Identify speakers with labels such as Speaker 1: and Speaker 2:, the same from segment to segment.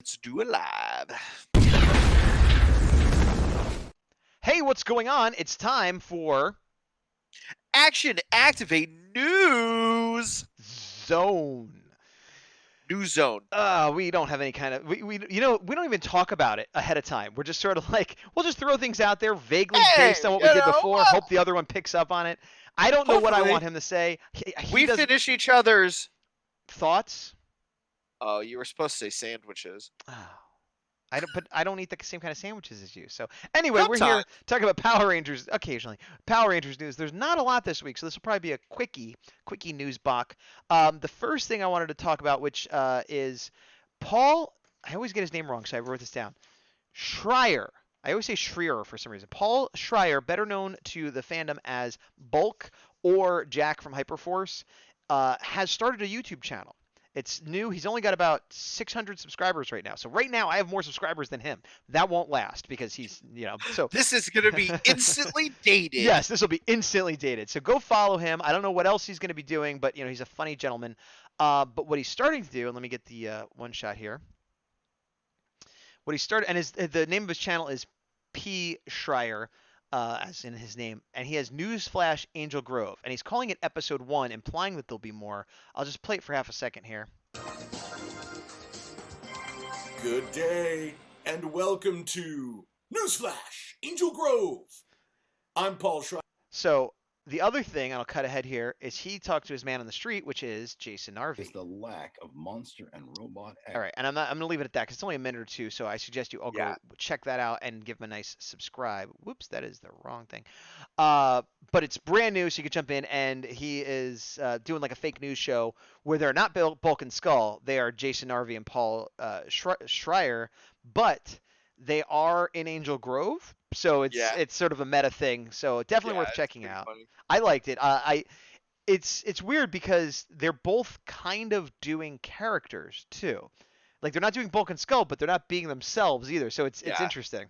Speaker 1: Let's do it live.
Speaker 2: Hey, what's going on? It's time for
Speaker 1: Action Activate News.
Speaker 2: Zone.
Speaker 1: News Zone.
Speaker 2: We don't have any kind of we don't even talk about it ahead of time. We're just sort of like we'll just throw things out there vaguely based on what we did before. Hope the other one picks up on it. I don't know what I want him to say.
Speaker 1: We finish each other's
Speaker 2: thoughts.
Speaker 1: Oh, you were supposed to say sandwiches.
Speaker 2: But I don't eat the same kind of sandwiches as you. So anyway, we're here talking about Power Rangers occasionally. Power Rangers news. There's not a lot this week, so this will probably be a quickie news block. The first thing I wanted to talk about, which is Paul. I always get his name wrong, so I wrote this down. Schreier. I always say Schreier for some reason. Paul Schreier, better known to the fandom as Bulk or Jack from Hyperforce, has started a YouTube channel. It's new. He's only got about 600 subscribers right now. So right now I have more subscribers than him. That won't last because he's, so
Speaker 1: this is going to be instantly dated.
Speaker 2: Yes, this will be instantly dated. So go follow him. I don't know what else he's going to be doing, but he's a funny gentleman. But what he's starting to do, and let me get the one shot here. What he started, and the name of his channel is P. Schreier, as in his name, and he has Newsflash Angel Grove, and he's calling it episode 1, implying that there'll be more. I'll just play it for half a second here.
Speaker 3: Good day, and welcome to Newsflash Angel Grove. I'm Paul Schreier.
Speaker 2: So the other thing, and I'll cut ahead here, is he talked to his man on the street, which is Jason Narvi.
Speaker 4: Is the lack of monster and robot.
Speaker 2: All right, and I'm going to leave it at that because it's only a minute or two, so I suggest you all go check that out and give him a nice subscribe. Whoops, that is the wrong thing. But it's brand new, so you can jump in, and he is doing like a fake news show where they're not Bulk and Skull. They are Jason Narvi and Paul Schreier, but they are in Angel Grove, so it's sort of a meta thing. So definitely worth checking out. Funny. I liked it. It's weird because they're both kind of doing characters too. Like they're not doing Bulk and Skull, but they're not being themselves either. So it's interesting.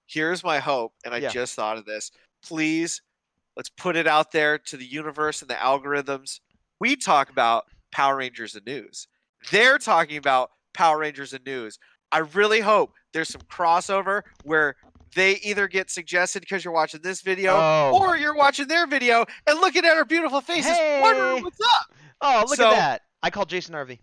Speaker 1: Here's my hope, and I just thought of this. Please, let's put it out there to the universe and the algorithms. We talk about Power Rangers and news. They're talking about Power Rangers and news. I really hope there's some crossover where they either get suggested because you're watching this video or you're watching their video and looking at our beautiful faces, wondering what's up.
Speaker 2: Oh, look at that. I call Jason Narvi.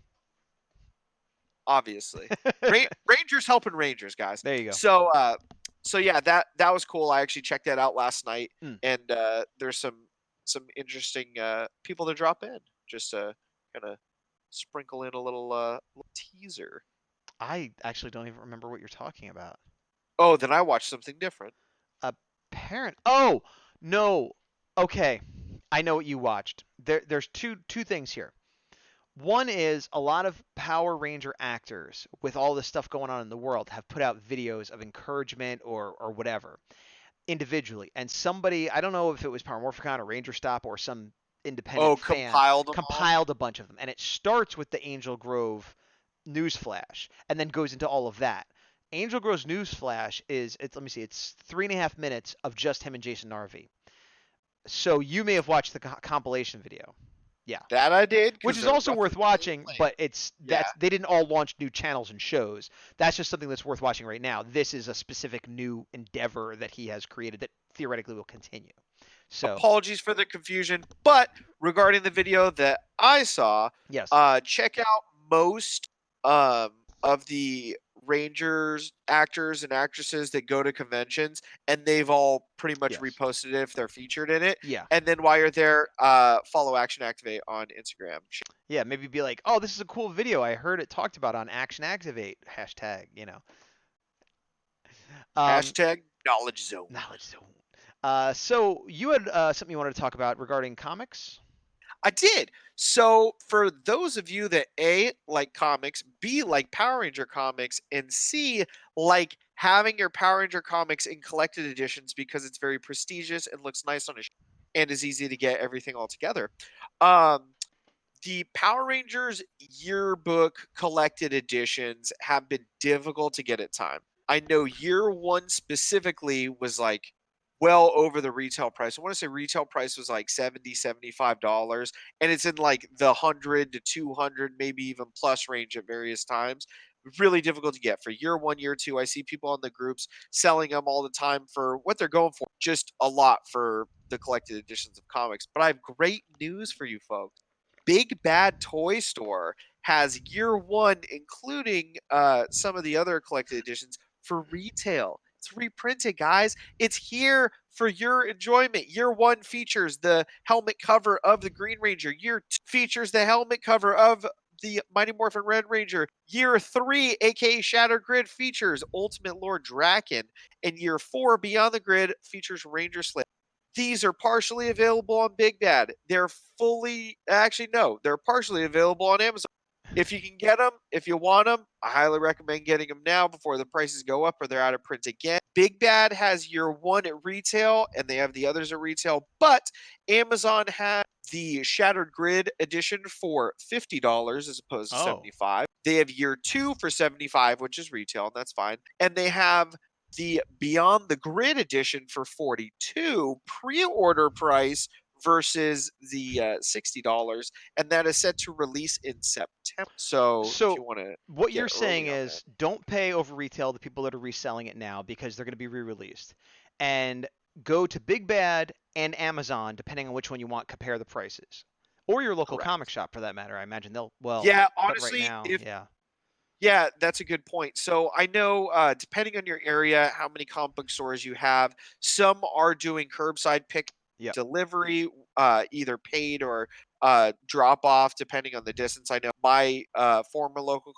Speaker 1: Obviously. Rangers helping Rangers, guys.
Speaker 2: There you go.
Speaker 1: So yeah, that was cool. I actually checked that out last night, and there's some interesting people to drop in. Just to kind of sprinkle in a little teaser.
Speaker 2: I actually don't even remember what you're talking about.
Speaker 1: Oh, then I watched something different.
Speaker 2: Oh, no. Okay. I know what you watched. There's two things here. One is a lot of Power Ranger actors with all this stuff going on in the world have put out videos of encouragement or whatever individually. And somebody, I don't know if it was Power Morphicon or Ranger Stop or some independent fan compiled a bunch of them. And it starts with the Angel Grove Newsflash and then goes into all of that. Angel Grove's Newsflash it's 3.5 minutes of just him and Jason Narvi. So you may have watched the compilation video. Yeah.
Speaker 1: That I did.
Speaker 2: Which is also worth watching, but they didn't all launch new channels and shows. That's just something that's worth watching right now. This is a specific new endeavor that he has created that theoretically will continue. So
Speaker 1: apologies for the confusion, but regarding the video that I saw,
Speaker 2: yes.
Speaker 1: Check out most of the Rangers actors and actresses that go to conventions, and they've all pretty much reposted it if they're featured in it.
Speaker 2: Yeah.
Speaker 1: And then while you're there, follow Action Activate on Instagram.
Speaker 2: Yeah, maybe be like, oh, this is a cool video. I heard it talked about on Action Activate #.
Speaker 1: Hashtag Knowledge Zone.
Speaker 2: Knowledge Zone. So you had something you wanted to talk about regarding comics?
Speaker 1: I did. So for those of you that A, like comics, B, like Power Ranger comics, and C, like having your Power Ranger comics in collected editions because it's very prestigious and looks nice on a and is easy to get everything all together. The Power Rangers yearbook collected editions have been difficult to get at time. I know year one specifically was like well over the retail price. I want to say retail price was like $70, $75, and it's in like the 100 to 200, maybe even plus range at various times. really difficult to get for year 1, year 2. I see people in the groups selling them all the time for what they're going for, just a lot for the collected editions of comics. But I have great news for you folks. Big Bad Toy Store has year 1, including some of the other collected editions, for retail. It's reprinted, guys. It's here for your enjoyment. Year 1 features the helmet cover of the Green Ranger. Year 2 features the helmet cover of the Mighty Morphin Red Ranger. Year 3, aka Shattered Grid, features Ultimate Lord Draken. And year 4, Beyond the Grid, features Ranger Slave. These are partially available on Big Bad. They're they're partially available on Amazon. If you can get them, if you want them, I highly recommend getting them now before the prices go up or they're out of print again. Big Bad has year 1 at retail, and they have the others at retail, but Amazon has the Shattered Grid edition for $50 as opposed to $75. They have year 2 for $75, which is retail, and that's fine. And they have the Beyond the Grid edition for $42 pre-order price versus the $60, and that is set to release in September. So if you want to
Speaker 2: what you're
Speaker 1: get
Speaker 2: saying
Speaker 1: early on
Speaker 2: is don't pay over retail the people that are reselling it now because they're going to be re-released, and go to Big Bad and Amazon depending on which one you want. Compare the prices, or your local
Speaker 1: Correct.
Speaker 2: comic shop for that matter. I imagine they'll
Speaker 1: Yeah,
Speaker 2: but right
Speaker 1: honestly,
Speaker 2: now, yeah.
Speaker 1: yeah, that's a good point. So I know, depending on your area, how many comic book stores you have, some are doing curbside pick
Speaker 2: Yep.
Speaker 1: delivery, either paid or drop off, depending on the distance. I know my former local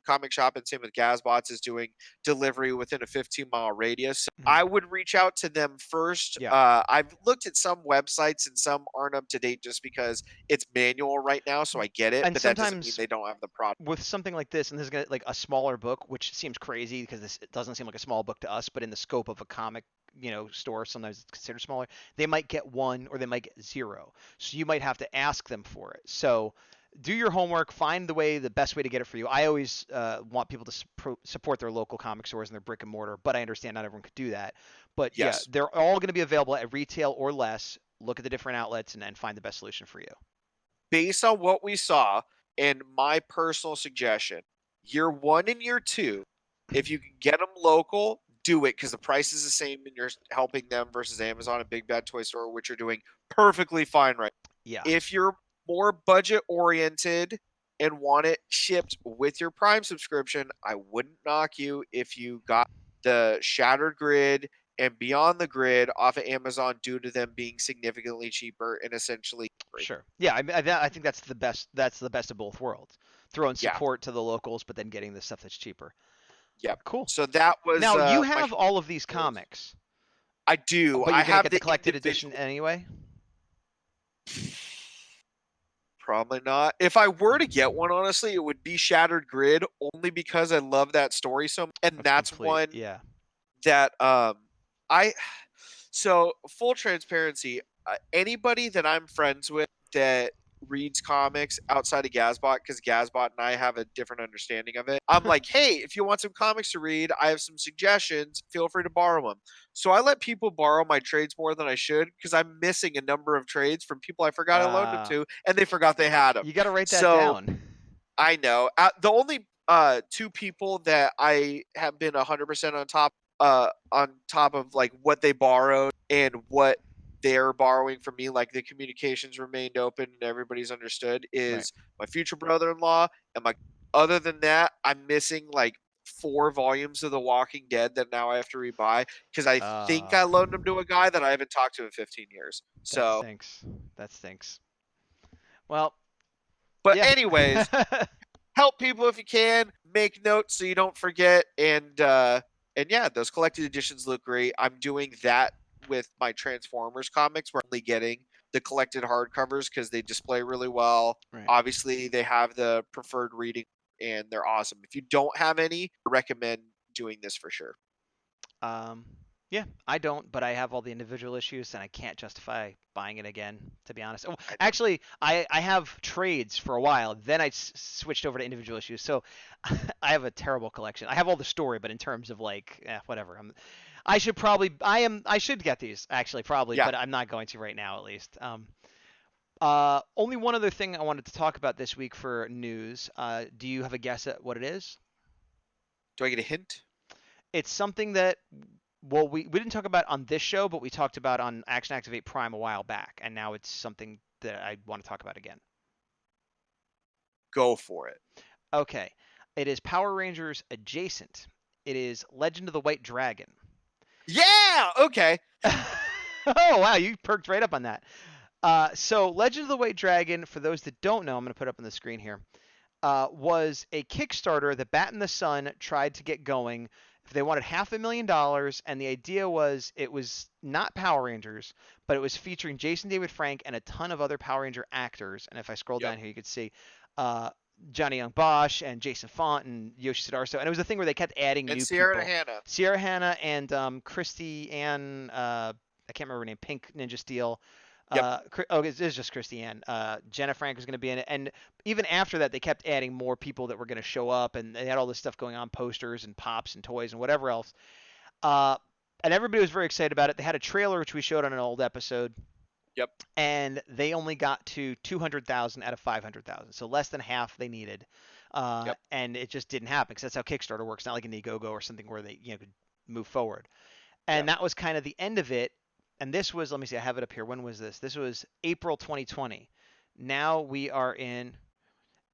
Speaker 1: comic shop, and same with Gazbots, is doing delivery within a 15-mile radius. So I would reach out to them first.
Speaker 2: Yeah.
Speaker 1: I've looked at some websites and some aren't up to date just because it's manual right now, so I get it,
Speaker 2: And
Speaker 1: but that doesn't mean
Speaker 2: sometimes
Speaker 1: they don't have the product.
Speaker 2: with something like this, and this is gonna like a smaller book, which seems crazy because it doesn't seem like a small book to us, but in the scope of a comic, store, sometimes it's considered smaller. They might get 1 or they might get 0, so you might have to ask them for it. So do your homework, find the best way to get it for you. I always want people to support their local comic stores and their brick and mortar, but I understand not everyone could do that. But yeah,
Speaker 1: Yes.
Speaker 2: they're all going to be available at retail or less. Look at the different outlets and find the best solution for you.
Speaker 1: Based on what we saw, and my personal suggestion, year 1 and year 2, if you can get them local, do it because the price is the same and you're helping them versus Amazon and Big Bad Toy Store, which are doing perfectly fine right now.
Speaker 2: Yeah.
Speaker 1: If you're more budget oriented and want it shipped with your Prime subscription, I wouldn't knock you if you got the Shattered Grid and Beyond the Grid off of Amazon due to them being significantly cheaper and essentially free.
Speaker 2: Sure. Yeah, I think that's the best. That's the best of both worlds. Throwing
Speaker 1: Yeah.
Speaker 2: support to the locals, but then getting the stuff that's cheaper.
Speaker 1: Yep.
Speaker 2: Cool.
Speaker 1: So that was
Speaker 2: Now you
Speaker 1: my
Speaker 2: have all of these comics,
Speaker 1: I do.
Speaker 2: but
Speaker 1: I
Speaker 2: you're gonna
Speaker 1: have
Speaker 2: get the
Speaker 1: the
Speaker 2: collected edition
Speaker 1: individual.
Speaker 2: anyway.
Speaker 1: Probably not. If I were to get one, honestly, it would be Shattered Grid only because I love that story so much. And that's
Speaker 2: Complete.
Speaker 1: one
Speaker 2: Yeah.
Speaker 1: that I so full transparency, anybody that I'm friends with that reads comics outside of Gazbot, because Gazbot and I have a different understanding of it, I'm like, hey, if you want some comics to read, I have some suggestions, feel free to borrow them. So I let people borrow my trades more than I should because I'm missing a number of trades from people I forgot I loaned them to, and they forgot they had them.
Speaker 2: You got to write that
Speaker 1: So
Speaker 2: down.
Speaker 1: I know. The only 2 people that I have been 100% on top of like what they borrowed and what they're borrowing from me, like the communications remained open and everybody's understood,
Speaker 2: Right.
Speaker 1: is my future brother-in-law and my. Other than that, I'm missing like 4 volumes of The Walking Dead that now I have to rebuy because I think I loaned them to a guy that I haven't talked to in 15 years.
Speaker 2: That
Speaker 1: So,
Speaker 2: stinks. That stinks. Well,
Speaker 1: but
Speaker 2: yeah.
Speaker 1: anyways, help people if you can. Make notes so you don't forget. And yeah, those collected editions look great. I'm doing that with my Transformers comics. We're only getting the collected hardcovers because they display really well.
Speaker 2: Right.
Speaker 1: Obviously, they have the preferred reading, and they're awesome. If you don't have any, I recommend doing this for sure.
Speaker 2: Yeah, I don't, but I have all the individual issues, and I can't justify buying it again, to be honest. Oh, actually, I have trades for a while, then I switched over to individual issues. So I have a terrible collection. I have all the story, but in terms of like, whatever. I should get these actually, probably,
Speaker 1: Yeah.
Speaker 2: but I'm not going to right now, at least. Only one other thing I wanted to talk about this week for news. Do you have a guess at what it is?
Speaker 1: Do I get a hint?
Speaker 2: It's something that, well, we didn't talk about on this show, but we talked about on Action Activate Prime a while back, and now it's something that I want to talk about again.
Speaker 1: Go for it.
Speaker 2: Okay. It is Power Rangers adjacent. It is Legend of the White Dragon.
Speaker 1: Yeah. Okay.
Speaker 2: Oh, wow, you perked right up on that. So Legend of the White Dragon, for those that don't know, I'm going to put up on the screen here, was a Kickstarter that Bat in the Sun tried to get going. They wanted $500,000, and the idea was it was not Power Rangers, but it was featuring Jason David Frank and a ton of other Power Ranger actors. And if I scroll down here, you could see uh, Johnny Young Bosch and Jason Font and Yoshi Sudarso. And it was a thing where they kept adding
Speaker 1: And
Speaker 2: new
Speaker 1: Sierra
Speaker 2: people.
Speaker 1: Hannah.
Speaker 2: Sierra Hannah and Christy Ann, I can't remember her name, Pink Ninja Steel. It's just Christy Ann. Jenna Frank was going to be in it. And even after that, they kept adding more people that were going to show up, and they had all this stuff going on, posters and pops and toys and whatever else. And everybody was very excited about it. They had a trailer, which we showed on an old episode.
Speaker 1: Yep.
Speaker 2: And they only got to 200,000 out of 500,000, so less than half they needed. And it just didn't happen because that's how Kickstarter works, not like an Indiegogo or something where they could move forward. And that was kind of the end of it. And this was, let me see, I have it up here. When was this? This was April 2020. Now we are in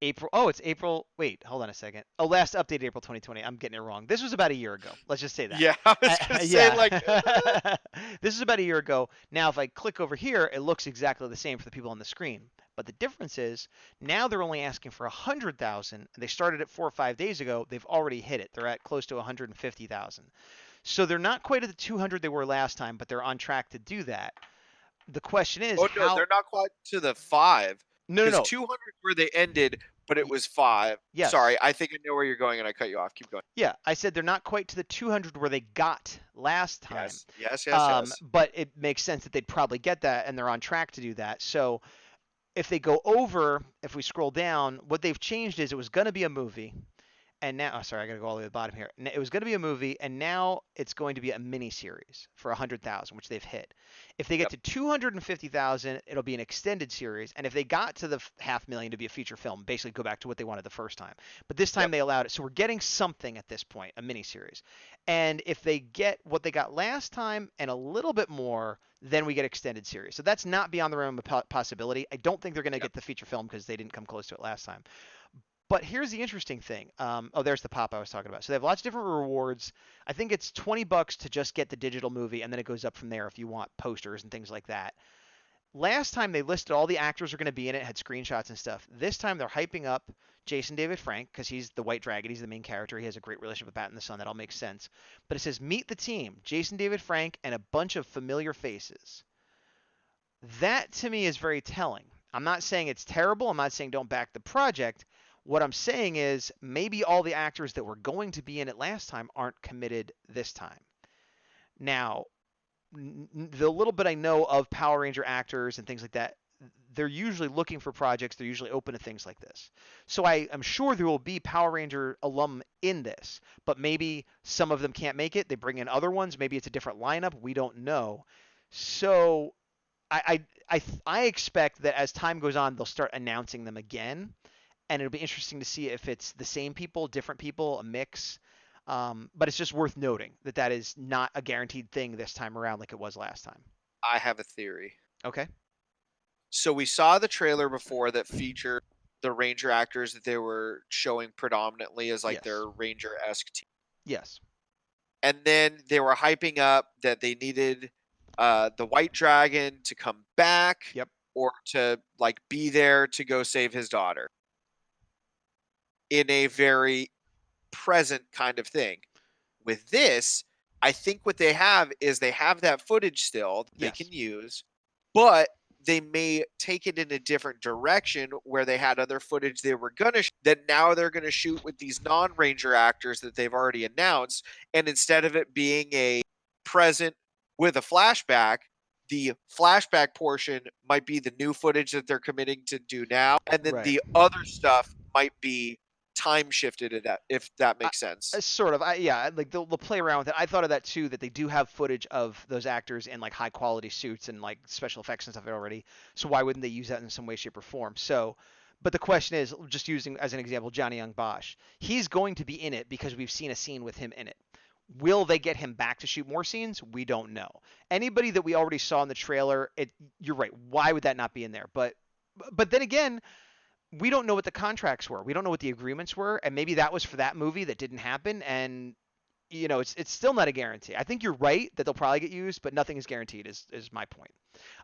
Speaker 2: April. Oh, it's April. Wait, hold on a second. Oh, last update April 2020. I'm getting it wrong. This was about a year ago. Let's just say that.
Speaker 1: Yeah, I was gonna say like.
Speaker 2: This is about a year ago. Now, if I click over here, it looks exactly the same for the people on the screen. But the difference is now they're only asking for 100,000. They started it 4 or 5 days ago. They've already hit it. They're at close to 150,000. So they're not quite at the 200 they were last time, but they're on track to do that. The question is,
Speaker 1: Oh no, they're not quite to the 5.
Speaker 2: No.
Speaker 1: 200 where they ended, but it was 5.
Speaker 2: Yes.
Speaker 1: Sorry, I think I know where you're going, and I cut you off. Keep going.
Speaker 2: Yeah, I said they're not quite to the 200 where they got last time.
Speaker 1: Yes.
Speaker 2: But it makes sense that they'd probably get that, and they're on track to do that. So if they go over, if we scroll down, what they've changed is it was going to be a movie. And now, I got to go all the way to the bottom here. It was going to be a movie, and now it's going to be a mini series for 100,000, which they've hit. If they get to 250,000, it'll be an extended series. And if they got to the 500,000 to be a feature film, basically go back to what they wanted the first time. But this time they allowed it, so we're getting something at this point, a mini series. And if they get what they got last time and a little bit more, then we get extended series. So that's not beyond the realm of possibility. I don't think they're going to get the feature film because they didn't come close to it last time. But here's the interesting thing. There's the pop I was talking about. So they have lots of different rewards. I think it's $20 to just get the digital movie, and then it goes up from there if you want posters and things like that. Last time they listed all the actors are going to be in it, had screenshots and stuff. This time they're hyping up Jason David Frank because he's the White Dragon. He's the main character. He has a great relationship with Bat in the Sun. That all makes sense. But it says meet the team, Jason David Frank, and a bunch of familiar faces. That to me is very telling. I'm not saying it's terrible. I'm not saying don't back the project. What I'm saying is maybe all the actors that were going to be in it last time aren't committed this time. Now, the little bit I know of Power Ranger actors and things like that, they're usually looking for projects. They're usually open to things like this. So I am sure there will be Power Ranger alum in this, but maybe some of them can't make it. They bring in other ones. Maybe it's a different lineup. We don't know. So I expect that as time goes on, they'll start announcing them again. And it'll be interesting to see if it's the same people, different people, a mix. But it's just worth noting that that is not a guaranteed thing this time around like it was last time.
Speaker 1: I have a theory.
Speaker 2: Okay.
Speaker 1: So we saw the trailer before that featured the Ranger actors that they were showing predominantly as like their Ranger-esque team.
Speaker 2: Yes.
Speaker 1: And then they were hyping up that they needed the White Dragon to come back.
Speaker 2: Yep.
Speaker 1: Or to like be there to go save his daughter. In a very present kind of thing. With this, I think what they have is they have that footage still that they can use, but they may take it in a different direction where they had other footage they were going to that now they're going to shoot with these non-Ranger actors that they've already announced, and instead of it being a present with a flashback, the flashback portion might be the new footage that they're committing to do now, and then the other stuff might be time shifted in that, if that makes sense.
Speaker 2: Sort of. Like they'll play around with it. I thought of that too, that they do have footage of those actors in like high quality suits and like special effects and stuff already. So why wouldn't they use that in some way, shape, or form? So But the question is, just using as an example, Johnny Young Bosch. He's going to be in it because we've seen a scene with him in it. Will they get him back to shoot more scenes? We don't know. Anybody that we already saw in the trailer, you're right. Why would that not be in there? But then again, we don't know what the contracts were. We don't know what the agreements were, and maybe that was for that movie that didn't happen. And it's still not a guarantee. I think you're right that they'll probably get used, but nothing is guaranteed. Is my point.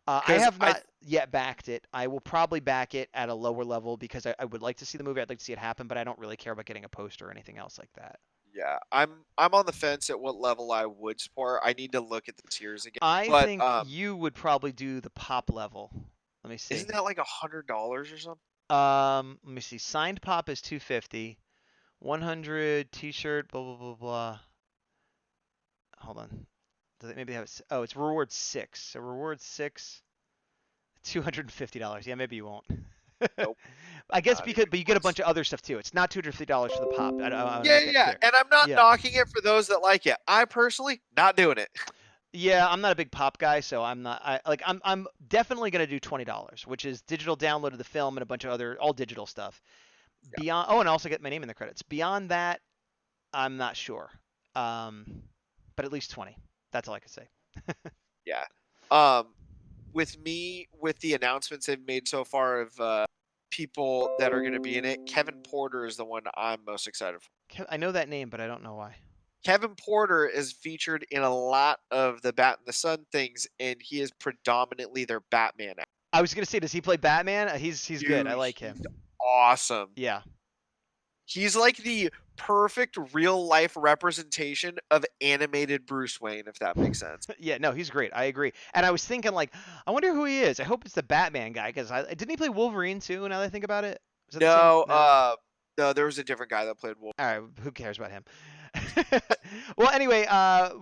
Speaker 2: I have not yet backed it. I will probably back it at a lower level because I would like to see the movie. I'd like to see it happen, but I don't really care about getting a poster or anything else like that.
Speaker 1: Yeah, I'm on the fence at what level I would support. I need to look at the tiers again.
Speaker 2: I think you would probably do the pop level. Let me see.
Speaker 1: Isn't that like $100 or something?
Speaker 2: Let me see. Signed pop is $250. 100 T-shirt. Blah blah blah blah. Hold on. Does it maybe have? Oh, it's reward 6. So reward 6. $250. Yeah, maybe you won't.
Speaker 1: Nope.
Speaker 2: I guess but you get a bunch of other stuff too. It's not $250 for the pop.
Speaker 1: Yeah. And I'm not knocking it for those that like it. I personally not doing it.
Speaker 2: Yeah, I'm not a big pop guy, so I'm not. I'm definitely gonna do $20, which is digital download of the film and a bunch of other all digital stuff. Yeah. Beyond, and also get my name in the credits. Beyond that, I'm not sure. But at least 20. That's all I can say.
Speaker 1: Yeah. With the announcements they've made so far of people that are going to be in it, Kevin Porter is the one I'm most excited for.
Speaker 2: I know that name, but I don't know why.
Speaker 1: Kevin Porter is featured in a lot of the Bat in the Sun things, and he is predominantly their Batman actor.
Speaker 2: I was going to say, does he play Batman? He's Dude, good. I like him.
Speaker 1: Awesome.
Speaker 2: Yeah.
Speaker 1: He's like the perfect real-life representation of animated Bruce Wayne, if that makes sense.
Speaker 2: Yeah, no, he's great. I agree. And I was thinking, like, I wonder who he is. I hope it's the Batman guy, because didn't he play Wolverine, too, now that I think about it?
Speaker 1: No, there was a different guy that played Wolverine.
Speaker 2: All right, who cares about him? Well, anyway,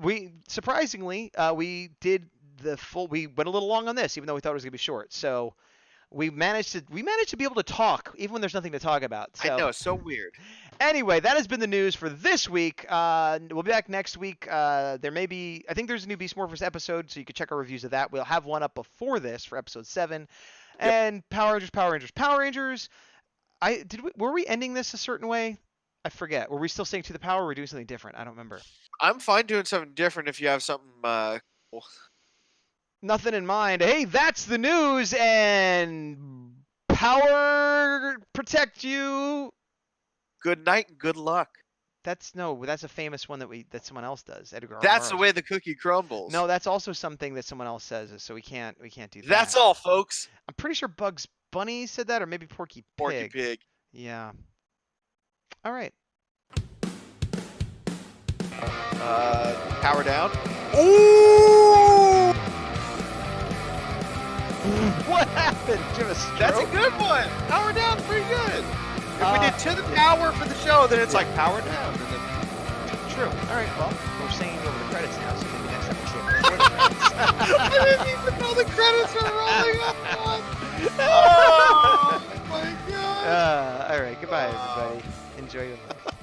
Speaker 2: we surprisingly, we did we went a little long on this, even though we thought it was going to be short. So we managed to be able to talk even when there's nothing to talk about. So.
Speaker 1: I know, so weird.
Speaker 2: Anyway, that has been the news for this week. We'll be back next week. There may be, I think there's a new Beast Morphers episode, so you can check our reviews of that. We'll have one up before this for episode 7. Yep. And Power Rangers. Were we ending this a certain way? I forget. Were we still saying to the power, or were we doing something different? I don't remember.
Speaker 1: I'm fine doing something different if you have something cool.
Speaker 2: Nothing in mind. Hey, that's the news, and power protect you.
Speaker 1: Good night and good luck.
Speaker 2: That's a famous one that someone else does. Edgar.
Speaker 1: That's the way the cookie crumbles.
Speaker 2: No, that's also something that someone else says, so we can't do that.
Speaker 1: That's all, folks.
Speaker 2: I'm pretty sure Bugs Bunny said that, or maybe Porky Pig.
Speaker 1: Porky Pig.
Speaker 2: Yeah. All right.
Speaker 1: Power down. Ooh!
Speaker 2: What happened? Did you have a stroke?
Speaker 1: That's a good one. Power down, pretty good. If we did to the power for the show, then it's like power down. And then...
Speaker 2: True. All right. Well, we're singing over the credits now, so maybe next time we say before the credits.
Speaker 1: I didn't even know the credits were rolling on. Oh my god.
Speaker 2: All right. Goodbye, everybody. Enjoy your life.